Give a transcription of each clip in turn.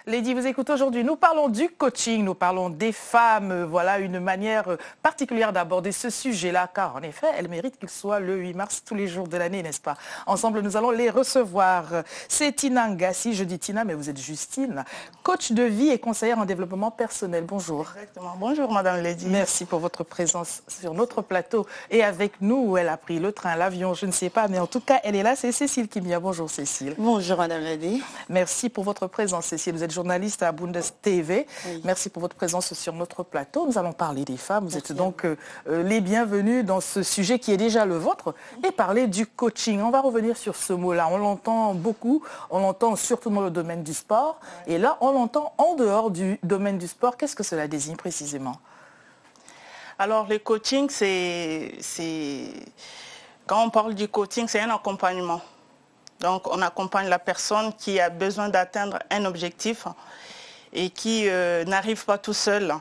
Lady vous écoute aujourd'hui. Nous parlons du coaching, nous parlons des femmes. Voilà une manière particulière d'aborder ce sujet-là, car en effet, elles méritent qu'il soit le 8 mars tous les jours de l'année, n'est-ce pas? Ensemble, nous allons les recevoir. C'est Tina Ngassi, je dis Tina, mais vous êtes Justine, coach de vie et conseillère en développement personnel. Bonjour. Exactement. Bonjour, Madame Lady. Merci pour votre présence sur notre plateau et avec nous. Elle a pris le train, l'avion, je ne sais pas, mais en tout cas, elle est là. C'est Cécile Kimia. Bonjour, Cécile. Bonjour, Madame Lady. Merci pour votre présence, Cécile. Vous êtes journaliste à Bundes TV. Oui. Merci pour votre présence sur notre plateau. Nous allons parler des femmes. Vous êtes donc les bienvenus dans ce sujet qui est déjà le vôtre et parler du coaching. On va revenir sur ce mot-là. On l'entend beaucoup. On l'entend surtout dans le domaine du sport. Et là, on l'entend en dehors du domaine du sport. Qu'est-ce que cela désigne précisément? Alors, le coaching, quand on parle du coaching, c'est un accompagnement. Donc, on accompagne la personne qui a besoin d'atteindre un objectif et qui n'arrive pas tout seul.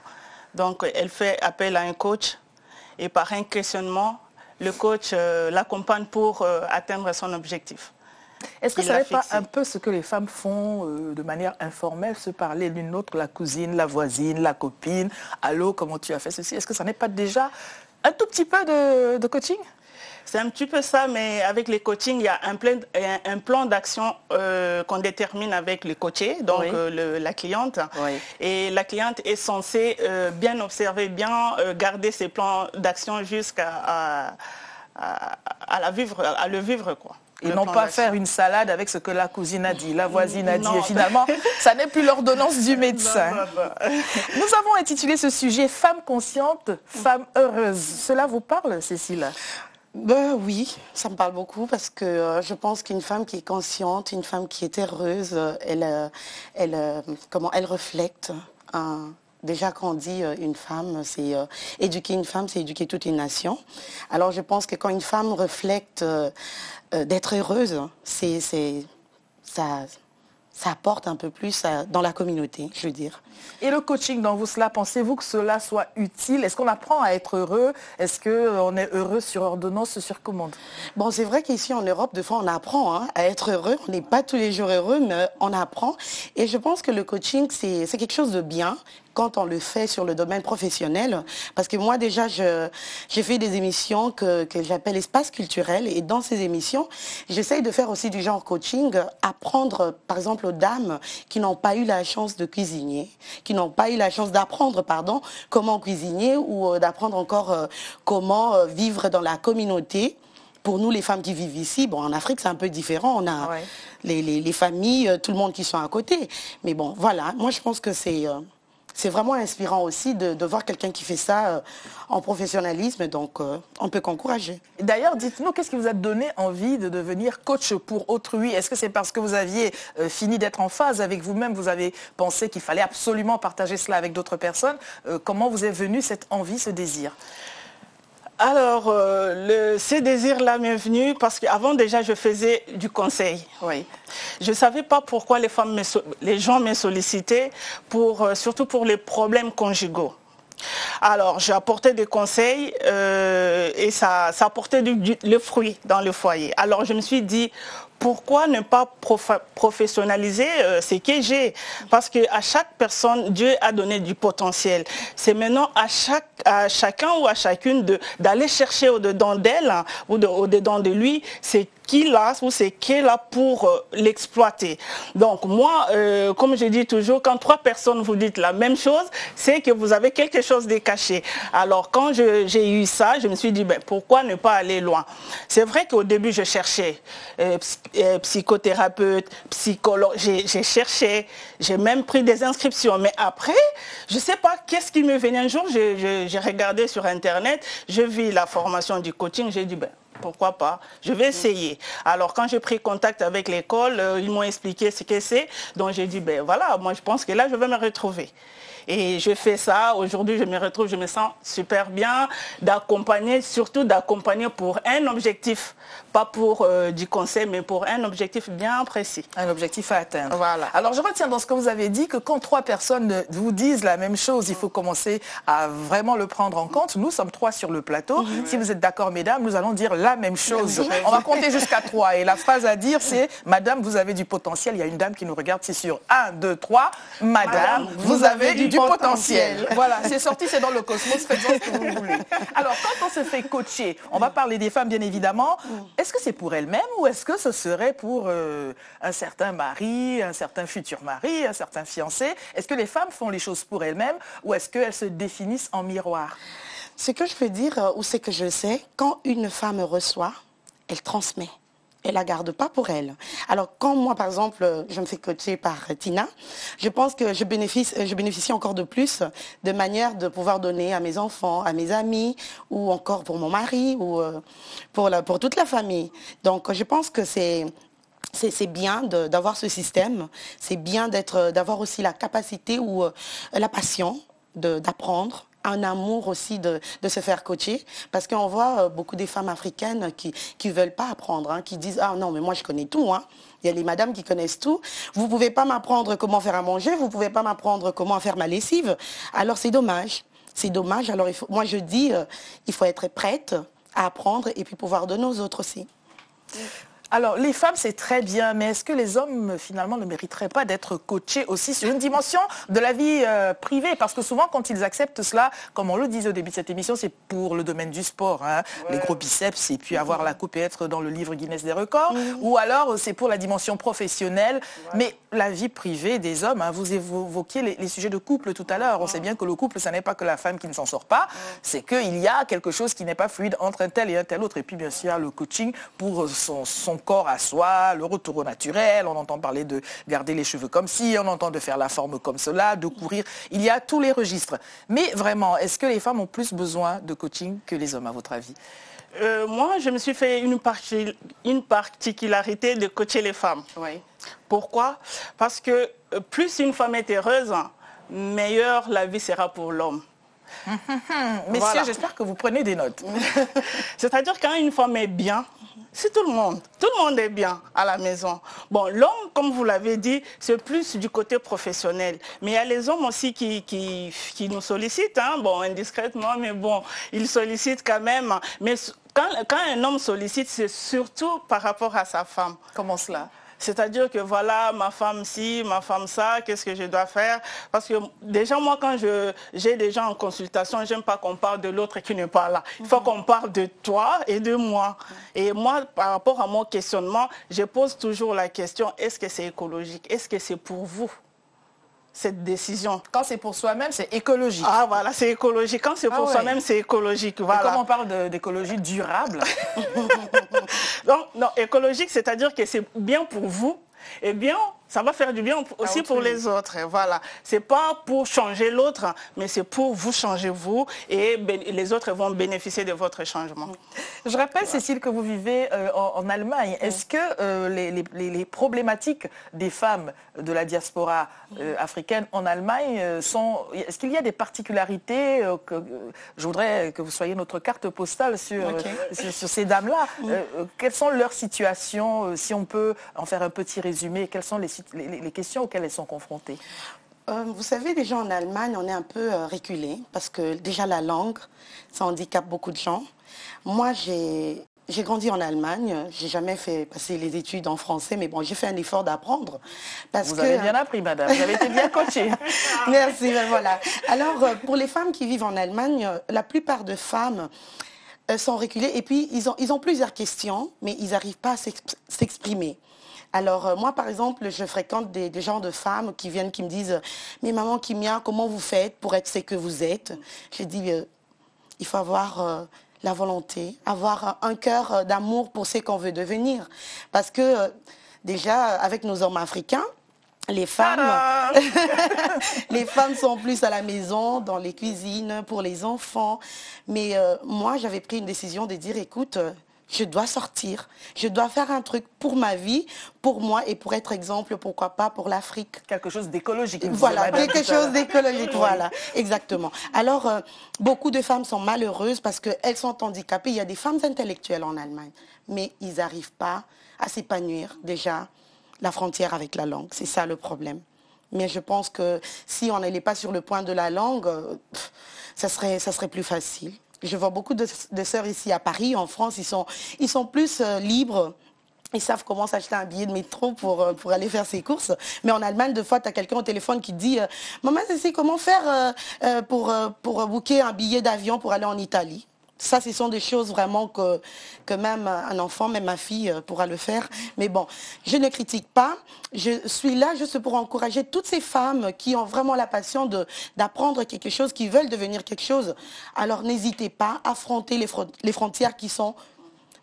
Donc, elle fait appel à un coach et par un questionnement, le coach l'accompagne pour atteindre son objectif. Est-ce que ça n'est pas un peu ce que les femmes font de manière informelle, se parler l'une l'autre, la cousine, la voisine, la copine, allô, comment tu as fait ceci? Est-ce que ça n'est pas déjà un tout petit peu de coaching? C'est un petit peu ça, mais avec les coachings, il y a un plan d'action qu'on détermine avec le coaché, donc oui. La cliente. Oui. Et la cliente est censée bien observer, bien garder ses plans d'action jusqu'à le vivre, quoi. Et non pas faire une salade avec ce que la cousine a dit, la voisine a dit. Et finalement, ça n'est plus l'ordonnance du médecin. Nous avons intitulé ce sujet « Femme consciente, femme heureuse ». Cela vous parle, Cécile? Oui, ça me parle beaucoup parce que je pense qu'une femme qui est consciente, une femme qui est heureuse, elle reflète. Déjà quand on dit une femme, c'est éduquer une femme, c'est éduquer toute une nation. Alors je pense que quand une femme reflète d'être heureuse, ça apporte un peu plus dans la communauté, je veux dire. Et le coaching dans vous, cela, pensez-vous que cela soit utile? Est-ce qu'on apprend à être heureux? Est-ce qu'on est heureux sur ordonnance, sur commande? Bon, c'est vrai qu'ici en Europe, des fois, on apprend à être heureux. On n'est pas tous les jours heureux, mais on apprend. Et je pense que le coaching, c'est quelque chose de bien quand on le fait sur le domaine professionnel. Parce que moi, déjà, j'ai fait des émissions que j'appelle espace culturel. Et dans ces émissions, j'essaye de faire aussi du genre coaching, apprendre, par exemple, aux dames qui n'ont pas eu la chance de cuisiner, qui n'ont pas eu la chance d'apprendre, comment cuisiner ou d'apprendre encore comment vivre dans la communauté. Pour nous, les femmes qui vivent ici, bon, en Afrique, c'est un peu différent. On a les familles, tout le monde qui sont à côté. Mais bon, voilà, moi, je pense que c'est vraiment inspirant aussi de voir quelqu'un qui fait ça en professionnalisme, donc on peut qu'encourager. D'ailleurs, dites-nous, qu'est-ce qui vous a donné envie de devenir coach pour autrui? Est-ce que c'est parce que vous aviez fini d'être en phase avec vous-même, vous avez pensé qu'il fallait absolument partager cela avec d'autres personnes? Comment vous est venue cette envie, ce désir? Alors, ce désir-là m'est venu parce qu'avant déjà, je faisais du conseil. Oui. Je ne savais pas pourquoi les gens me sollicitaient, surtout pour les problèmes conjugaux. Alors, j'ai apporté des conseils et ça apportait le fruit dans le foyer. Alors, je me suis dit, pourquoi ne pas professionnaliser ce que j'ai? Parce qu'à chaque personne, Dieu a donné du potentiel. C'est maintenant à chacun ou à chacune d'aller chercher au-dedans d'elle ou au-dedans de lui, c'est qu'il a ou c'est qu'elle a pour l'exploiter. Donc moi, comme je dis toujours, quand trois personnes vous dites la même chose, c'est que vous avez quelque chose de caché. Alors quand j'ai eu ça, je me suis dit, pourquoi ne pas aller loin? C'est vrai qu'au début, je cherchais psychothérapeute, psychologue, j'ai cherché, j'ai même pris des inscriptions. Mais après, je ne sais pas qu'est-ce qui me venait. Un jour, j'ai regardé sur Internet, je vis la formation du coaching, j'ai dit, pourquoi pas, je vais essayer. Alors quand j'ai pris contact avec l'école, ils m'ont expliqué ce que c'est. Donc j'ai dit, voilà, moi je pense que là je vais me retrouver. Et je fais ça. Aujourd'hui, je me retrouve, je me sens super bien d'accompagner, surtout d'accompagner pour un objectif, pas pour du conseil, mais pour un objectif bien précis. Un objectif à atteindre. Voilà. Alors, je retiens dans ce que vous avez dit que quand 3 personnes vous disent la même chose, il faut commencer à vraiment le prendre en compte. Nous sommes 3 sur le plateau. Si vous êtes d'accord, mesdames, nous allons dire la même chose. On va compter jusqu'à 3. Et la phrase à dire, c'est « Madame, vous avez du potentiel ». Il y a une dame qui nous regarde, c'est sûr. 1, 2, 3. Madame, vous avez du potentiel. Voilà, c'est sorti, c'est dans le cosmos, faites-en ce que vous voulez. Alors, quand on se fait coacher, on va parler des femmes, bien évidemment. Est-ce que c'est pour elles-mêmes ou est-ce que ce serait pour un certain mari, un certain futur mari, un certain fiancé? Est-ce que les femmes font les choses pour elles-mêmes ou est-ce qu'elles se définissent en miroir? Ce que je peux dire, ou ce que je sais, quand une femme reçoit, elle transmet. Elle ne la garde pas pour elle. Alors, quand moi, par exemple, je me fais coacher par Tina, je pense que je bénéficie encore de plus de manière de pouvoir donner à mes enfants, à mes amis, ou encore pour mon mari, ou pour toute la famille. Donc, je pense que c'est bien d'avoir ce système. C'est bien d'avoir aussi la capacité ou la passion d'apprendre. Un amour aussi de se faire coacher, parce qu'on voit beaucoup des femmes africaines qui ne veulent pas apprendre, hein, qui disent « Ah non, mais moi je connais tout, hein. » Il y a les madames qui connaissent tout. Vous ne pouvez pas m'apprendre comment faire à manger, vous ne pouvez pas m'apprendre comment faire ma lessive. Alors c'est dommage. C'est dommage. Alors moi je dis, il faut être prête à apprendre et puis pouvoir donner aux autres aussi. Alors, les femmes, c'est très bien, mais est-ce que les hommes, finalement, ne mériteraient pas d'être coachés aussi sur une dimension de la vie privée? Parce que souvent, quand ils acceptent cela, comme on le disait au début de cette émission, c'est pour le domaine du sport, hein, les gros biceps, et puis avoir la coupe et être dans le livre Guinness des records, ou alors c'est pour la dimension professionnelle, mais la vie privée des hommes, hein, vous évoquiez les sujets de couple tout à l'heure, on sait bien que le couple, ça n'est pas que la femme qui ne s'en sort pas, c'est qu'il y a quelque chose qui n'est pas fluide entre un tel et un tel autre, et puis bien sûr, le coaching pour son corps à soi, le retour au naturel, on entend parler de garder les cheveux comme ci, on entend de faire la forme comme cela, de courir, il y a tous les registres. Mais vraiment, est-ce que les femmes ont plus besoin de coaching que les hommes, à votre avis? Moi, je me suis fait une particularité de coacher les femmes. Oui. Pourquoi? Parce que plus une femme est heureuse, meilleure la vie sera pour l'homme. Messieurs, voilà. J'espère que vous prenez des notes. C'est-à-dire quand une femme est bien, c'est tout le monde est bien à la maison. Bon, l'homme, comme vous l'avez dit, c'est plus du côté professionnel. Mais il y a les hommes aussi qui nous sollicitent, hein, bon, indiscrètement, mais bon, ils sollicitent quand même. Mais quand un homme sollicite, c'est surtout par rapport à sa femme. Comment cela? C'est-à-dire que voilà, ma femme ci, ma femme ça, qu'est-ce que je dois faire? Parce que déjà, moi, quand j'ai des gens en consultation, j'aime pas qu'on parle de l'autre qui n'est pas là. Il faut qu'on parle de toi et de moi. Et moi, par rapport à mon questionnement, je pose toujours la question, est-ce que c'est écologique? Est-ce que c'est pour vous? Cette décision. Quand c'est pour soi-même, c'est écologique. Ah voilà, c'est écologique. Quand c'est pour soi-même, c'est écologique. Voilà. Et comme on parle d'écologie durable. Non, écologique, c'est-à-dire que c'est bien pour vous, et bien, ça va faire du bien aussi pour les autres. Voilà. C'est pas pour changer l'autre, mais c'est pour vous changer vous, et les autres vont bénéficier de votre changement. Je rappelle, Cécile, que vous vivez en Allemagne. Est-ce que les problématiques des femmes de la diaspora africaine en Allemagne sont... Est-ce qu'il y a des particularités je voudrais que vous soyez notre carte postale sur ces dames-là. Quelles sont leurs situations? Si on peut en faire un petit résumé, quelles sont les questions auxquelles elles sont confrontées? Vous savez, déjà en Allemagne, on est un peu reculé parce que déjà la langue, ça handicape beaucoup de gens. Moi, j'ai grandi en Allemagne, j'ai jamais fait passer les études en français, mais bon, j'ai fait un effort d'apprendre. Vous avez bien appris, madame, vous avez été bien coachée. Merci, ben voilà. Alors, pour les femmes qui vivent en Allemagne, la plupart de femmes sont reculées et puis ils ont plusieurs questions, mais ils n'arrivent pas à s'exprimer. Alors, moi, par exemple, je fréquente des gens de femmes qui viennent, qui me disent « Mais maman Kimia, comment vous faites pour être ce que vous êtes ?» Je dis il faut avoir la volonté, avoir un cœur d'amour pour ce qu'on veut devenir. Parce que, déjà, avec nos hommes africains, les femmes sont plus à la maison, dans les cuisines, pour les enfants. Mais moi, j'avais pris une décision de dire « Écoute, Je dois sortir, je dois faire un truc pour ma vie, pour moi et pour être exemple, pourquoi pas, pour l'Afrique. Quelque chose d'écologique. Voilà, quelque chose d'écologique, voilà, exactement. Alors, beaucoup de femmes sont malheureuses parce qu'elles sont handicapées. Il y a des femmes intellectuelles en Allemagne, mais ils n'arrivent pas à s'épanouir déjà la frontière avec la langue. C'est ça le problème. Mais je pense que si on n'allait pas sur le point de la langue, ça serait plus facile. Je vois beaucoup de sœurs ici à Paris, en France, ils sont plus libres. Ils savent comment s'acheter un billet de métro pour aller faire ses courses. Mais en Allemagne, deux fois, tu as quelqu'un au téléphone qui te dit « Maman, c'est comment faire pour booker un billet d'avion pour aller en Italie ?» Ça, ce sont des choses vraiment que même un enfant, même ma fille pourra le faire. Mais bon, je ne critique pas. Je suis là juste pour encourager toutes ces femmes qui ont vraiment la passion d'apprendre quelque chose, qui veulent devenir quelque chose. Alors n'hésitez pas à affronter les frontières qui sont...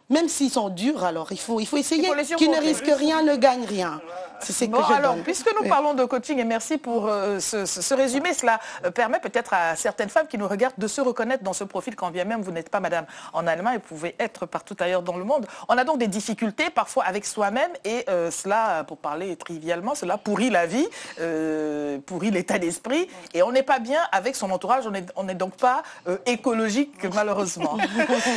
Même s'ils sont durs, alors il faut essayer. Qui ne risque rien ne gagne rien. C'est ce que je donne. Puisque nous parlons de coaching, et merci pour ce résumé, cela permet peut-être à certaines femmes qui nous regardent de se reconnaître dans ce profil, quand bien même vous n'êtes pas madame en Allemagne, vous pouvez être partout ailleurs dans le monde. On a donc des difficultés parfois avec soi-même et cela, pour parler trivialement, cela pourrit la vie, pourrit l'état d'esprit et on n'est pas bien avec son entourage, on n'est donc pas écologique malheureusement.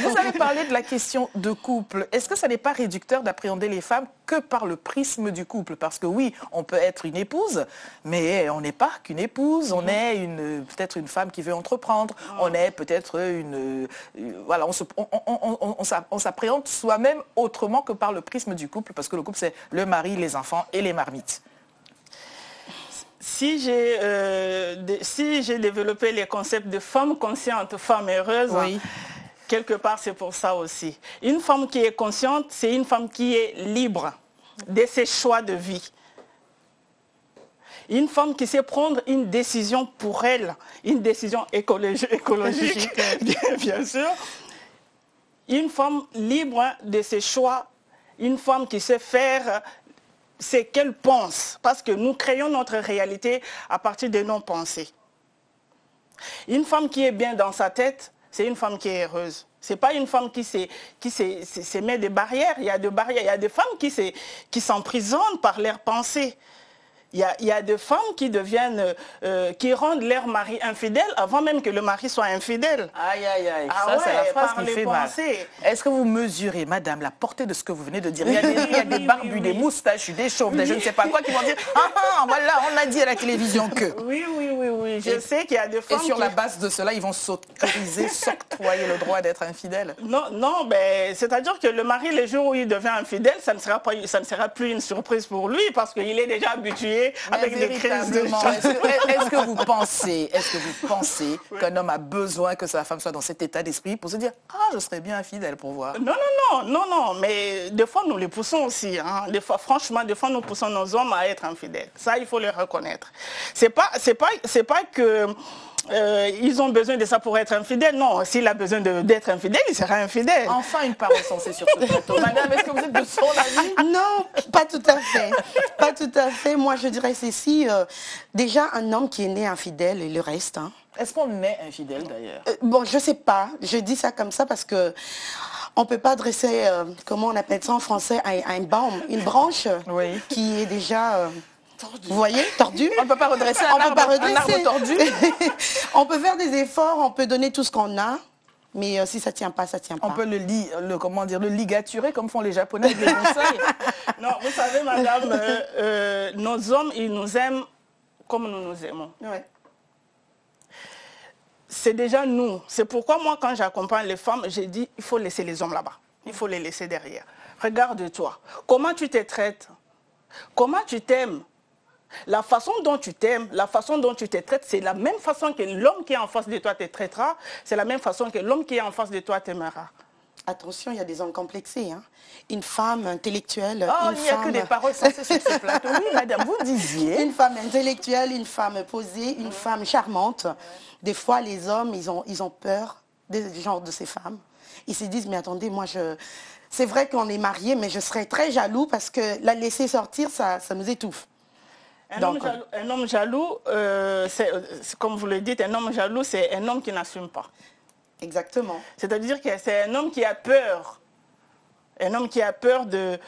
Vous avez parlé de la question de couple. Est-ce que ça n'est pas réducteur d'appréhender les femmes que par le prisme du couple? Parce que oui, on peut être une épouse, mais on n'est pas qu'une épouse, on est peut-être une femme qui veut entreprendre, on est peut-être voilà, on s'appréhende soi-même autrement que par le prisme du couple, parce que le couple c'est le mari, les enfants et les marmites. Si j'ai développé les concepts de femme consciente, femme heureuse, oui. Quelque part, c'est pour ça aussi. Une femme qui est consciente, c'est une femme qui est libre de ses choix de vie. Une femme qui sait prendre une décision pour elle, une décision écologique, bien sûr. Une femme libre de ses choix, une femme qui sait faire ce qu'elle pense, parce que nous créons notre réalité à partir de nos pensées. Une femme qui est bien dans sa tête, c'est une femme qui est heureuse. Ce n'est pas une femme qui se met des barrières. Il y a des barrières. Il y a des femmes qui s'emprisonnent par leurs pensées. Il y a des femmes qui deviennent, qui rendent leur mari infidèle avant même que le mari soit infidèle. Aïe, aïe, aïe. Ça, c'est la phrase qui fait mal. Est-ce que vous mesurez, madame, la portée de ce que vous venez de dire? Il y a des barbus, des moustaches, des chauves, des je ne sais pas quoi qui vont dire « Ah, voilà, on a dit à la télévision que... » Oui. Je sais qu'il y a des femmes et sur la base de cela, ils vont s'autoriser, s'octroyer le droit d'être infidèle? Non, ben, c'est-à-dire que le mari, le jour où il devient infidèle, ça ne sera plus une surprise pour lui parce qu'il est déjà habitué avec des crises de choc. Est-ce que vous pensez oui. qu'un homme a besoin que sa femme soit dans cet état d'esprit pour se dire « Ah, je serais bien infidèle pour voir ». Non, mais des fois, nous les poussons aussi. Hein. Franchement, des fois, nous poussons nos hommes à être infidèles. Ça, il faut le reconnaître. C'est pas que... ils ont besoin de ça pour être infidèle. Non, s'il a besoin d'être infidèle, il sera infidèle. Enfin, une parole sensée sur ce plateau. Madame, est-ce que vous êtes de son avis? Non, pas tout à fait. Pas tout à fait. Moi, je dirais ceci. Déjà, un homme qui est né infidèle, il le reste. Hein. Est-ce qu'on naît infidèle, d'ailleurs? Bon, je ne sais pas. Je dis ça comme ça parce que on ne peut pas dresser, comment on appelle ça en français, une branche oui. qui est déjà... Vous voyez, tordu. On ne peut pas redresser un arbre tordu. On peut faire des efforts, on peut donner tout ce qu'on a, mais si ça ne tient pas, ça ne tient pas. On peut le ligaturer comme font les Japonais avec les bonsaïs. Non, vous savez, madame, nos hommes, ils nous aiment comme nous nous aimons. Ouais. C'est déjà nous. C'est pourquoi moi, quand j'accompagne les femmes, j'ai dit, il faut laisser les hommes là-bas. Il faut les laisser derrière. Regarde-toi. Comment tu te traites? Comment tu t'aimes? La façon dont tu t'aimes, la façon dont tu te traites, c'est la même façon que l'homme qui est en face de toi te traitera, c'est la même façon que l'homme qui est en face de toi t'aimera. Attention, il y a des hommes complexés. Hein. Une femme intellectuelle, il n'y a que des paroles sensées sur ce plateau. Oui, madame, vous disiez. Une femme intellectuelle, une femme posée, une femme charmante. Des fois, les hommes, ils ont peur des genres de ces femmes. Ils se disent, mais attendez, moi, c'est vrai qu'on est mariés, mais je serais très jaloux parce que la laisser sortir, ça nous étouffe. Un homme jaloux, comme vous le dites, un homme jaloux, c'est un homme qui n'assume pas. Exactement. C'est-à-dire que c'est un homme qui a peur Un homme qui a peur de...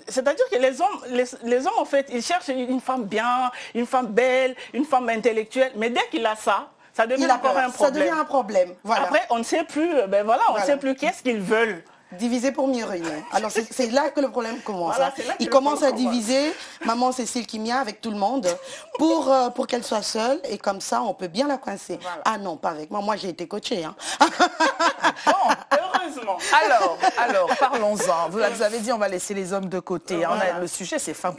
C'est-à-dire que les hommes, en fait, ils cherchent une femme bien, une femme belle, une femme intellectuelle. Mais dès qu'il a ça, ça devient encore un problème. Ça devient un problème. Voilà. Après, on ne sait plus, on sait plus qu'est-ce qu'ils veulent. Diviser pour mieux régner. Alors c'est là que le problème commence. Voilà, il commence à diviser maman Cécile Kimia avec tout le monde pour qu'elle soit seule et comme ça on peut bien la coincer. Voilà. Ah non, pas avec moi. Moi j'ai été coachée. Hein. Bon, heureusement. Alors parlons-en. Vous avez dit on va laisser les hommes de côté. Voilà. Le sujet c'est femmes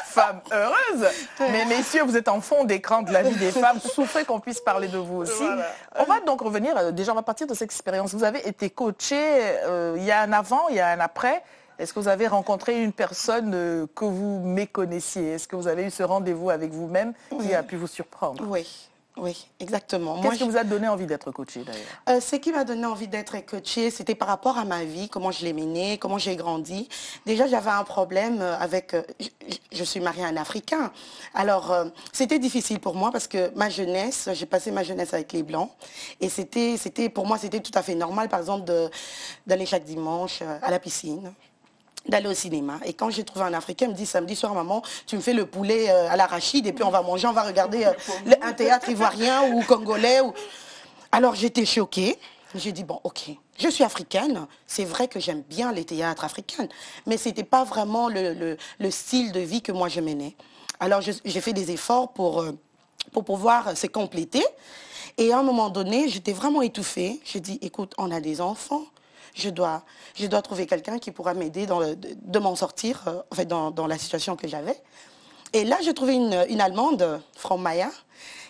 femmes heureuses. Mais messieurs, vous êtes en fond d'écran de la vie des femmes. Souffrez qu'on puisse parler de vous aussi. Voilà. On va donc revenir, déjà on va partir de cette expérience. Vous avez été coaché, il y a un avant, il y a un après. Est-ce que vous avez rencontré une personne que vous méconnaissiez? Est-ce que vous avez eu ce rendez-vous avec vous-même qui a pu vous surprendre? Oui, exactement. Qu'est-ce qui vous a donné envie d'être coachée d'ailleurs? Ce qui m'a donné envie d'être coachée, c'était par rapport à ma vie, comment je l'ai menée, comment j'ai grandi. Déjà, j'avais un problème avec... je suis mariée à un Africain. Alors, c'était difficile pour moi parce que ma jeunesse, j'ai passé ma jeunesse avec les Blancs. Et pour moi, c'était tout à fait normal, par exemple, d'aller chaque dimanche à la piscine, d'aller au cinéma. Et quand j'ai trouvé un Africain, il me dit samedi soir, maman, tu me fais le poulet à l'arachide et puis on va manger, on va regarder un théâtre ivoirien ou congolais. Alors j'étais choquée. J'ai dit, bon, ok, je suis africaine. C'est vrai que j'aime bien les théâtres africains, mais ce n'était pas vraiment le style de vie que moi je menais. Alors j'ai fait des efforts pour pouvoir se compléter. Et à un moment donné, j'étais vraiment étouffée. J'ai dit, écoute, on a des enfants. Je dois trouver quelqu'un qui pourra m'aider de m'en sortir en fait, dans la situation que j'avais. Et là, j'ai trouvé une Allemande, Frau Mayer,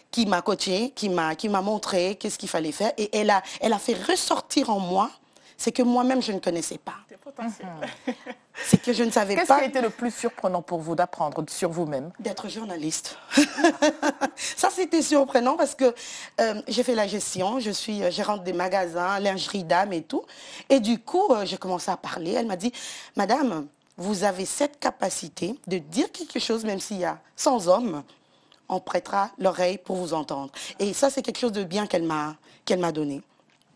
qui m'a coachée, qui m'a montré qu'est-ce qu'il fallait faire. Et elle a fait ressortir en moi ce que moi-même, je ne connaissais pas. C'est que je ne savais pas... Qu'est-ce qui a été le plus surprenant pour vous d'apprendre sur vous-même? D'être journaliste. Ça, c'était surprenant parce que j'ai fait la gestion, je suis gérante des magasins, lingerie dame et tout. Et du coup, j'ai commencé à parler. Elle m'a dit, madame, vous avez cette capacité de dire quelque chose, même s'il y a 100 hommes, on prêtera l'oreille pour vous entendre. Et ça, c'est quelque chose de bien qu'elle m'a donné.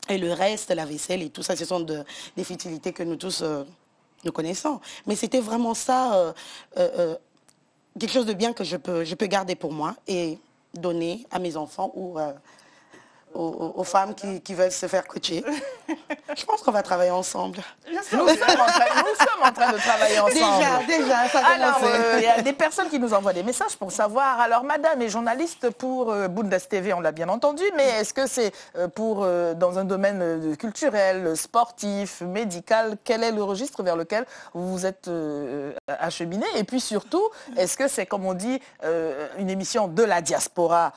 Et le reste, la vaisselle et tout ça, ce sont des futilités que nous tous... nous connaissons. Mais c'était vraiment ça, quelque chose de bien que je peux garder pour moi et donner à mes enfants ou aux femmes qui veulent se faire coacher. Je pense qu'on va travailler ensemble. Nous sommes en train de travailler ensemble. Déjà, ça a commencé. Alors, il y a des personnes qui nous envoient des messages pour savoir. Alors, madame est journaliste pour Bundes TV, on l'a bien entendu, mais est-ce que c'est dans un domaine culturel, sportif, médical? Quel est le registre vers lequel vous vous êtes acheminé? Et puis surtout, est-ce que c'est, comme on dit, une émission de la diaspora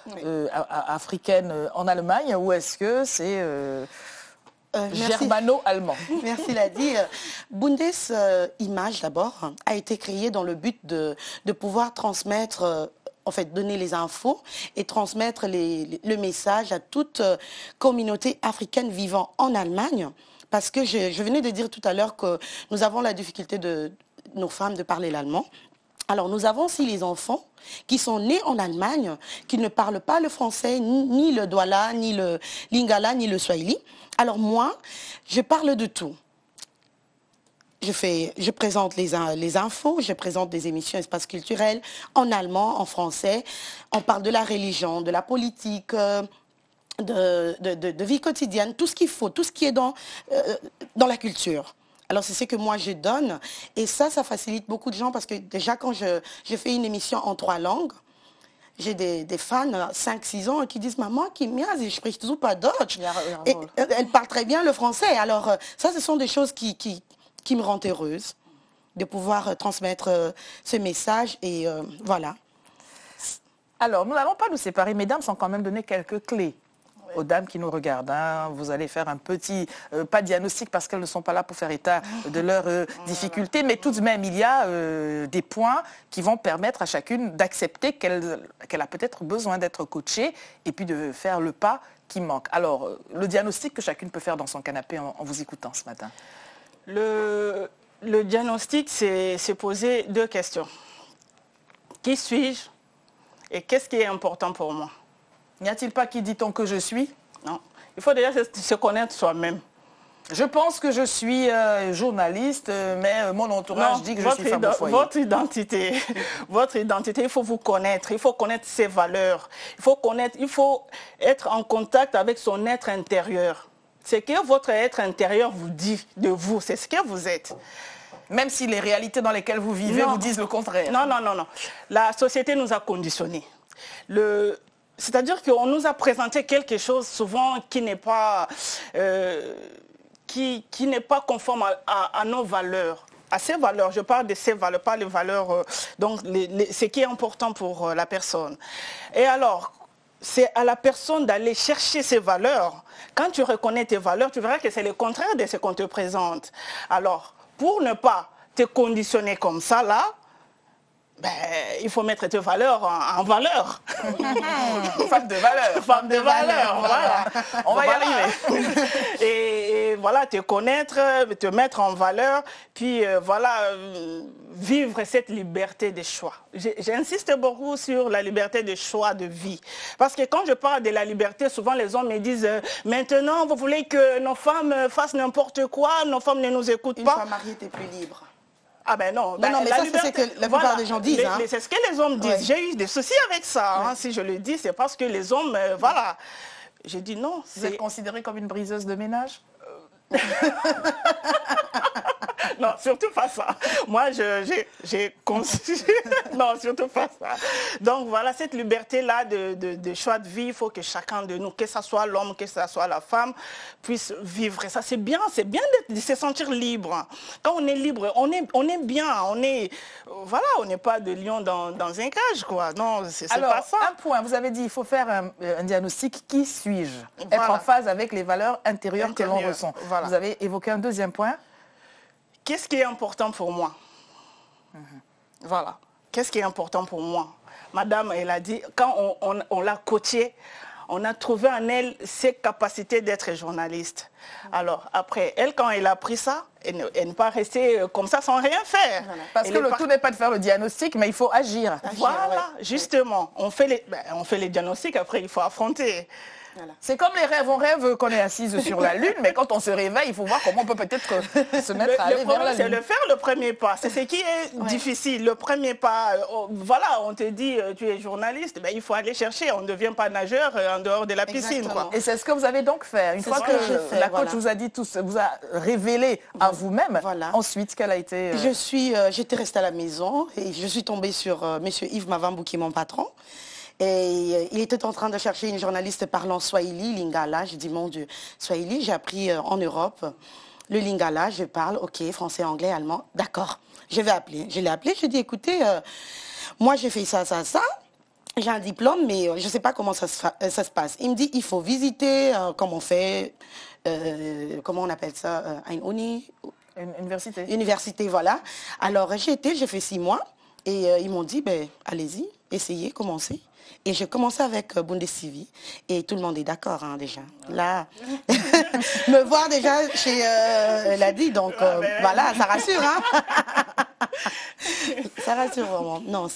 africaine en Allemagne, ou est-ce que c'est germano-allemand? Merci Ladi. Bundes Image d'abord a été créée dans le but de pouvoir transmettre, en fait donner les infos et transmettre le message à toute communauté africaine vivant en Allemagne. Parce que je venais de dire tout à l'heure que nous avons la difficulté de nos femmes de parler l'allemand. Alors nous avons aussi les enfants qui sont nés en Allemagne, qui ne parlent pas le français, ni le douala, ni le lingala, ni le swahili. Alors moi, je parle de tout. Je présente les infos, je présente des émissions espace culturel en allemand, en français. On parle de la religion, de la politique, de vie quotidienne, tout ce qu'il faut, tout ce qui est dans la culture. Alors c'est ce que moi je donne et ça facilite beaucoup de gens parce que déjà quand je fais une émission en 3 langues, j'ai des fans 5-6 ans qui disent « Maman, Kimia, ich spreche super Deutsch ». Et elle parle très bien le français. Alors ça, ce sont des choses qui me rendent heureuse de pouvoir transmettre ce message et voilà. Alors nous n'allons pas nous séparer, mesdames sont quand même donné quelques clés aux dames qui nous regardent. Hein. Vous allez faire un petit, pas diagnostic parce qu'elles ne sont pas là pour faire état de leurs difficultés, mais tout de même, il y a des points qui vont permettre à chacune d'accepter qu'elle a peut-être besoin d'être coachée et puis de faire le pas qui manque. Alors, le diagnostic que chacune peut faire dans son canapé en vous écoutant ce matin. Le diagnostic, c'est se poser 2 questions. Qui suis-je et qu'est-ce qui est important pour moi? N'y a-t-il pas qui dit-on que je suis? Non. Il faut déjà se connaître soi-même. Je pense que je suis journaliste, mais mon entourage dit que je suis femme au foyer. Votre identité, il faut vous connaître, il faut connaître ses valeurs, il faut être en contact avec son être intérieur. Ce que votre être intérieur vous dit de vous, c'est ce que vous êtes. Même si les réalités dans lesquelles vous vivez vous disent le contraire. Non. La société nous a conditionnés. C'est-à-dire qu'on nous a présenté quelque chose souvent qui n'est pas... qui n'est pas conforme à nos valeurs, à ses valeurs. Je parle de ses valeurs, pas les valeurs, donc ce qui est important pour la personne. Et alors, c'est à la personne d'aller chercher ses valeurs. Quand tu reconnais tes valeurs, tu verras que c'est le contraire de ce qu'on te présente. Alors, pour ne pas te conditionner comme ça, là, ben, il faut mettre tes valeurs en valeur. Femme de valeur. Femme de valeur, voilà. On va y arriver. Et voilà, te connaître, te mettre en valeur, puis voilà, vivre cette liberté de choix. J'insiste beaucoup sur la liberté de choix de vie. Parce que quand je parle de la liberté, souvent les hommes me disent maintenant, vous voulez que nos femmes fassent n'importe quoi, nos femmes ne nous écoutent pas. Une femme mariée, t'es plus libre. Ah ben non. Non, mais ça, c'est ce que la plupart des gens disent. C'est ce que les hommes disent. Ouais. J'ai eu des soucis avec ça. Hein. Si je le dis, c'est parce que les hommes, voilà. J'ai dit non. Vous êtes considérée comme une briseuse de ménage? Non, surtout pas ça. Moi, non, surtout pas ça. Donc voilà, cette liberté-là de choix de vie, il faut que chacun de nous, que ce soit l'homme, que ce soit la femme, puisse vivre. Et ça, c'est bien de se sentir libre. Quand on est libre, on est bien, voilà, on n'est pas de lion dans un cage, quoi. Non, c'est pas ça. Un point, vous avez dit, il faut faire un diagnostic. Qui suis-je? Être en phase avec les valeurs intérieures que l'on ressent. Voilà. Vous avez évoqué un deuxième point. Qu'est-ce qui est important pour moi? Voilà. Qu'est-ce qui est important pour moi? Madame, elle a dit, quand on l'a coachée, on a trouvé en elle ses capacités d'être journaliste. Alors, après, elle, quand elle a pris ça, elle n'est pas restée comme ça sans rien faire. Voilà. Parce que le tout n'est pas de faire le diagnostic, mais il faut agir. Voilà, justement. On fait les diagnostics, après, il faut affronter. Voilà. C'est comme les rêves, on rêve qu'on est assise sur la lune, mais quand on se réveille, il faut voir comment on peut peut-être se mettre à aller vers la lune. C'est de faire le premier pas. C'est ce qui est difficile. Le premier pas, voilà, on te dit, tu es journaliste, ben, il faut aller chercher. On ne devient pas nageur en dehors de la piscine. Quoi. Et c'est ce que vous avez donc fait. Une fois que la coach vous a dit tout, vous a révélé à vous-même, ensuite, quelle a été... J'étais restée à la maison et je suis tombée sur M. Yves Mavambou, qui est mon patron. Et il était en train de chercher une journaliste parlant Swahili, Lingala. Je dis, mon Dieu, Swahili, j'ai appris en Europe. Le Lingala, je parle, ok, français, anglais, allemand. D'accord, je vais appeler. Je l'ai appelé, je dis, écoutez, moi j'ai fait ça. J'ai un diplôme, mais je ne sais pas comment ça se passe. Il me dit, il faut visiter, comment on fait, comment on appelle ça, une université. Université, voilà. Alors j'ai fait 6 mois et ils m'ont dit, ben, allez-y, essayez, commencez. Et j'ai commencé avec Bundestv et tout le monde est d'accord déjà. Là, me voir déjà chez Ladi, donc voilà, ça rassure. Ça rassure vraiment. Non,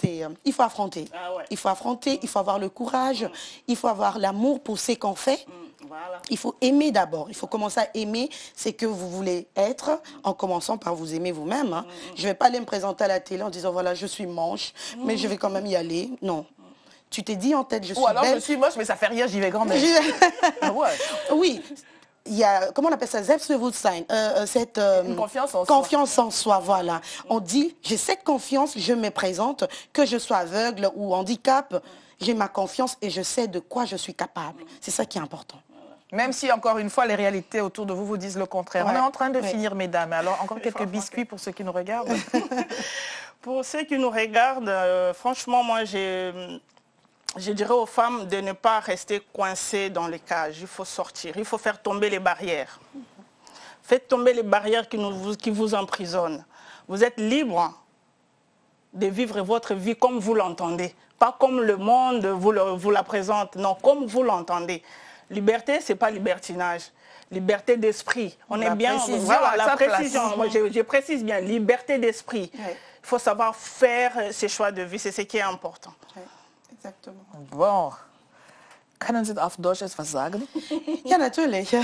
il faut affronter. Il faut affronter, il faut avoir le courage, il faut avoir l'amour pour ce qu'on fait. Voilà. Il faut aimer d'abord. Il faut commencer à aimer ce que vous voulez être en commençant par vous aimer vous-même. Je ne vais pas aller me présenter à la télé en disant voilà, je suis moche, mais je vais quand même y aller. Non. Tu t'es dit en tête, je suis belle. Ou alors je suis moche, mais ça fait rien, j'y vais grand-mère. Oui. Il y a, comment on appelle ça, Selbstbewusstsein, cette confiance en soi, voilà. On dit, j'ai cette confiance, je me présente, que je sois aveugle ou handicap, j'ai ma confiance et je sais de quoi je suis capable. C'est ça qui est important. Même si, encore une fois, les réalités autour de vous vous disent le contraire. On est en train de finir, mesdames. Alors, encore quelques biscuits pour ceux qui nous regardent. Pour ceux qui nous regardent, franchement, moi, je dirais aux femmes de ne pas rester coincées dans les cages. Il faut sortir, il faut faire tomber les barrières. Faites tomber les barrières qui vous emprisonnent. Vous êtes libre de vivre votre vie comme vous l'entendez. Pas comme le monde vous la présente, non, comme vous l'entendez. Liberté, ce n'est pas libertinage. Liberté d'esprit. On est bien... Voilà, la précision. Moi, je précise bien, liberté d'esprit. Il faut savoir faire ses choix de vie, c'est ce qui est important. Exactement. Bon. Können Sie auf Deutsch etwas sagen? Ja, natürlich. Ja,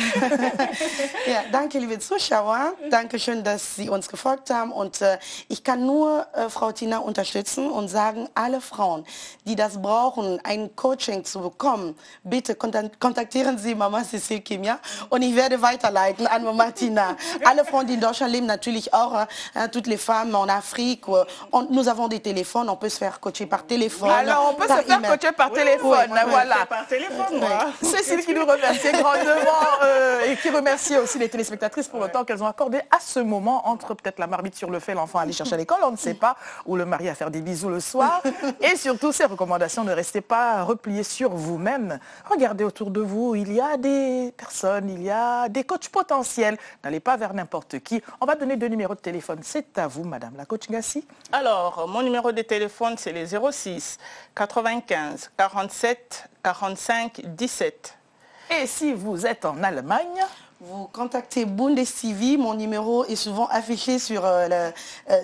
danke, liebe Zuschauer. Danke schön, dass Sie uns gefolgt haben. Und ich kann nur Frau Tina unterstützen und sagen, alle Frauen, die das brauchen, ein Coaching zu bekommen, bitte kontaktieren Sie Mama Cécile Kimia und ich werde weiterleiten an Mama Tina. Alle Frauen, die in Deutschland leben, natürlich auch, toutes les femmes en Afrique. Nous avons des téléphones, on peut se faire coacher par téléphone. Alors, on peut se faire coacher par téléphone, voilà. Par téléphone. Cécile qui nous remercie grandement et qui remercie aussi les téléspectatrices pour le temps qu'elles ont accordé à ce moment entre peut-être la marmite sur le fait, l'enfant aller chercher à l'école, on ne sait pas, ou le mari à faire des bisous le soir. Et surtout ces recommandations, ne restez pas repliés sur vous-même. Regardez autour de vous, il y a des personnes, il y a des coachs potentiels. N'allez pas vers n'importe qui. On va donner 2 numéros de téléphone. C'est à vous, Madame la coach Ngassi. Alors, mon numéro de téléphone, c'est les 06 95 47 45 17. Et si vous êtes en Allemagne, vous contactez Bundestv, mon numéro est souvent affiché sur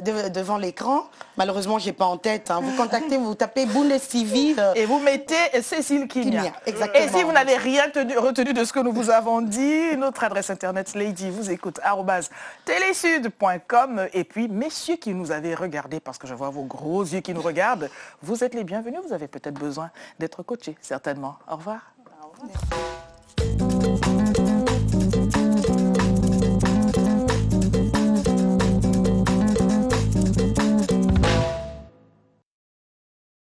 devant l'écran. Malheureusement, je n'ai pas en tête. Hein. Vous contactez, vous tapez Bundestv. Et vous mettez Cécile Kimia. Exactement. Et si vous n'avez rien retenu de ce que nous vous avons dit, notre adresse internet Lady vous écoute @telesud.com. Et puis, messieurs qui nous avez regardés, parce que je vois vos gros yeux qui nous regardent, vous êtes les bienvenus. Vous avez peut-être besoin d'être coachés, certainement. Au revoir. Au revoir.